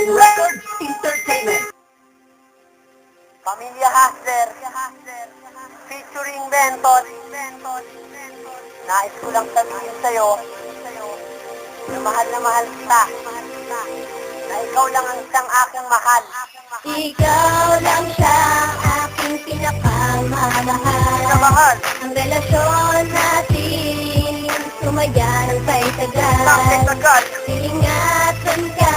Golden Records Entertainment. Pamilya Hustler, featuring Benton. Nais ko lang sabihin sa'yo na mahal kita, na ikaw lang ang isang aking mahal. Ikaw lang siya, aking pinakamamahal. Pinamahal, Ang relasyon natin, sumaya ng bakit tagal. tagal, Ingatan ka,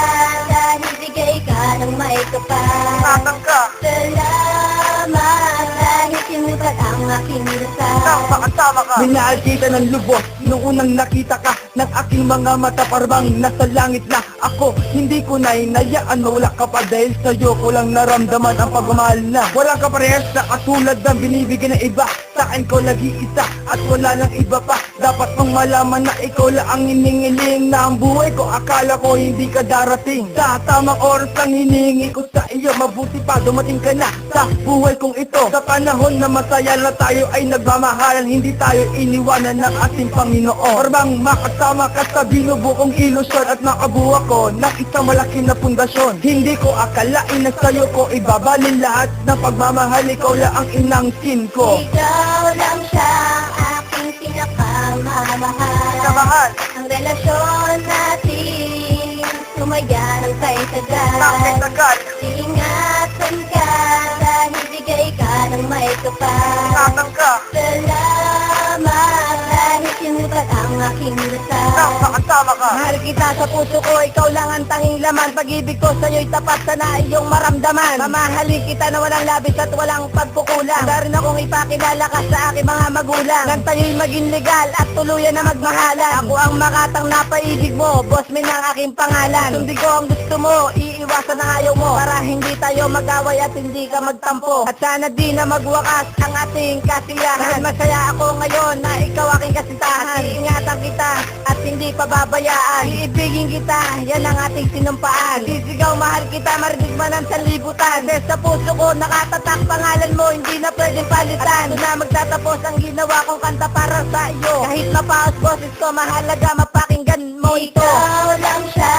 dahil bigay ka ng may kapal. ingatan ka, Salamat, dahil sinukat ang aking nang dasal. makasama ka. Minahal kita ng lubos nung unang nakita ka ng aking mga mata parang nasa langit na ako. Hindi ko na inayaan mawala ka pa dahil sa'yo ko lang naramdaman ang pagmamahal na walang kaparehas na katulad ng binibigyan ng iba. Sa akin ko nag-iisa at wala nang iba pa. Dapat mong malaman na ikaw lang ang hiningiling na ang buhay ko. Akala ko hindi ka darating. Sa tamang oras ang hinihingi ko sa iyo. Mabuti pa dumating ka na sa buhay kong ito. Sa panahon na masaya na tayo ay nagmamahalan, hindi tayo iniwanan ng ating Panginoon. Orbang makasama ka sa binubukong ilusyon at makabuha ko ng isang malaki na pundasyon. Hindi ko akalain na sa'yo ko ibabalin lahat ng pagmamahal. Ikaw lang ang inangkin ko. Ikaw lang siya, aking pinakamamahal. Pinamahal, Ang relasyon natin, sumaya ng bakit tagal. tagal, Ingatan ka, dahil bigay ka ng may kapal. ingatan ka, Salamat, dahil sinukat ang aking nang dasal. makasama ka. Mahal kita sa puso ko, ikaw lang ang tanging laman. Pag-ibig ko sa'yo'y tapat, sana iyong maramdaman. Mamahalin kita na walang labis at walang pagkukulang. Handa rin akong ipakilala ka sa aking mga magulang. Nang tayo'y maging legal at tuluyan na magmahalan. Ako ang makatang napaibig mo, boss min ang aking pangalan. Sundin ko ang gusto mo, iiwasan ang ayaw mo, para hindi tayo mag-away at hindi ka magtampo. At sana di na magwakas ang ating kasiyahan. Masaya ako ngayon na ikaw aking kasintahan. Iingatan kita at hindi pababayaan. Iibigin kita, yan ang ating sinumpaan. Sisigaw, mahal kita, marinig man ang sanlibutan. Kasi sa puso ko nakatatak pangalan mo, hindi na pwedeng palitan. At ito na magtatapos ang ginawa kong kanta para sa iyo. Kahit mapaos boses ko, mahalaga mapakinggan mo ito. Ikaw lang siya,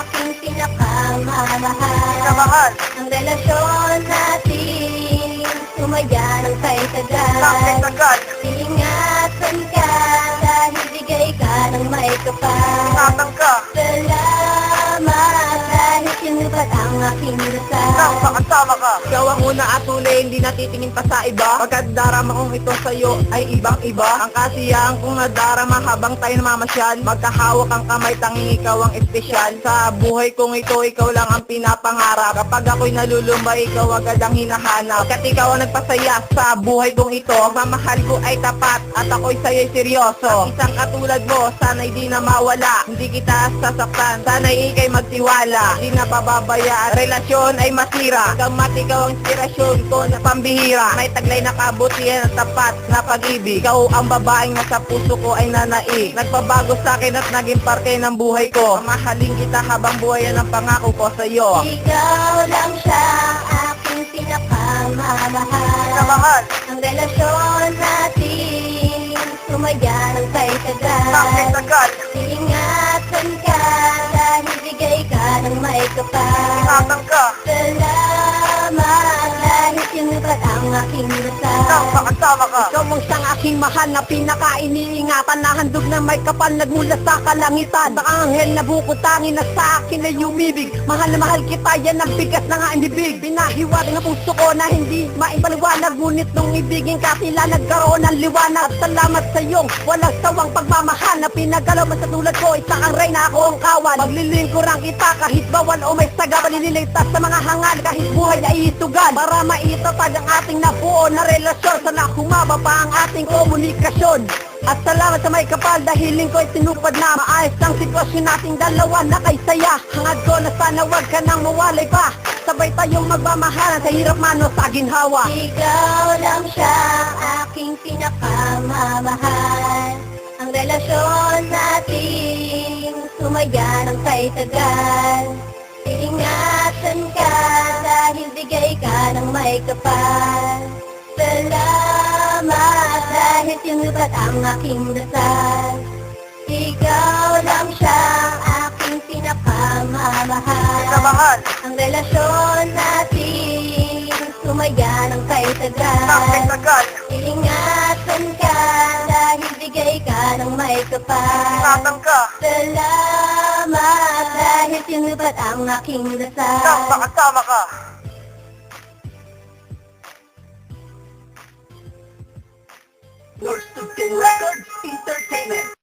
aking pinakamamahal. Pinamahal, Ang relasyon natin, sumaya ng bakit tagal. tagal, Ingatan ka, dahil bigay ka ng may kapal. ingatan ka, Salamat, dahil sinukat ang aking nang dasal. makasama ka. Ikaw ang una at huli, hindi natitingin pa sa iba. Pagkat darama kong ito sa'yo ay ibang-iba. Ang kasiyahan kong nadarama habang tayo namamasyal. Magkahawak ang kamay, tanging ikaw ang espesyal. Sa buhay kong ito, ikaw lang ang pinapangarap. Kapag ako'y nalulumbay, ikaw agad ang hinahanap. Pagkat ikaw ang nagpasaya sa buhay kong ito, ang mamahal ko ay tapat at ako'y sa'yo'y seryoso. At isang katulad mo, sana'y di na mawala. Hindi kita sasaktan, sana'y ika'y magtiwala. Di na pababayaan, relasyon ay masira. Ikaw ikaw ang inspirasyon ko na pambihira. May taglay na kabutihan at tapat na pag-ibig. Ikaw ang babaeng nasa puso ko ay nanaig. Nagpabago sa akin at naging parte ng buhay ko. Mahalin kita habang buhay, yan ang pangako ko sa iyo. Ikaw lang siya, aking pinakamamahal. Pinamahal, Ang relasyon natin, sumaya ng bakit tagal. tagal, Ingatan ka, dahil bigay ka ng may kapal. ingatan ka, Salamat, dahil sinukat ang aking nang dasal. makasama ka. Ikaw mong siyang aking mahal na pinaka-iniingatan, na handog ng may kapal nagmula sa kalangitan. Sa anghel na bukutangin na sa akin ay umibig. Mahal na mahal kita, yan ang bigas na nga ibig. Pinahiwatig ng puso ko na hindi maipaliwanag, ngunit nung ibigin ka sila nagkaroon ng liwanag. At salamat sa iyong walang sawang pagmamahal na pinagalaw mo sa tulad ko. Isa kang reyna, ako ang kawan. Maglilingkurang kita kahit bawal o may saga. Malililigtas sa mga hangal kahit buhay ay isugal. Para maitatag ang ating nabuo na relasyon, sana humaba pa ang ating komunikasyon. At salamat sa may kapal, dahiling ko ay tinupad na maayos ang sitwasyon nating dalawa na kay saya. Hangad ko na sana wag ka nang mawalay pa, sabay tayong magmamahalan sa hirap man o sa ginhawa. Ikaw lang siya, aking pinakamamahal. Ang relasyon natin, sumaya ng kay tagal. Ingatan ka, dahil bigay ka ng may kapal. Salamat, dahil sinukat ang aking dasal. Ikaw lang siya, aking pinakamamahal. Minamahal. Ang relasyon natin sumaya ng kay tagal. Tagal. Ingatan ka dahil bigay ka ng may kapal. ka. Salamat dahil sinubat ang aking dasal. Makasama ka. North Records Entertainment.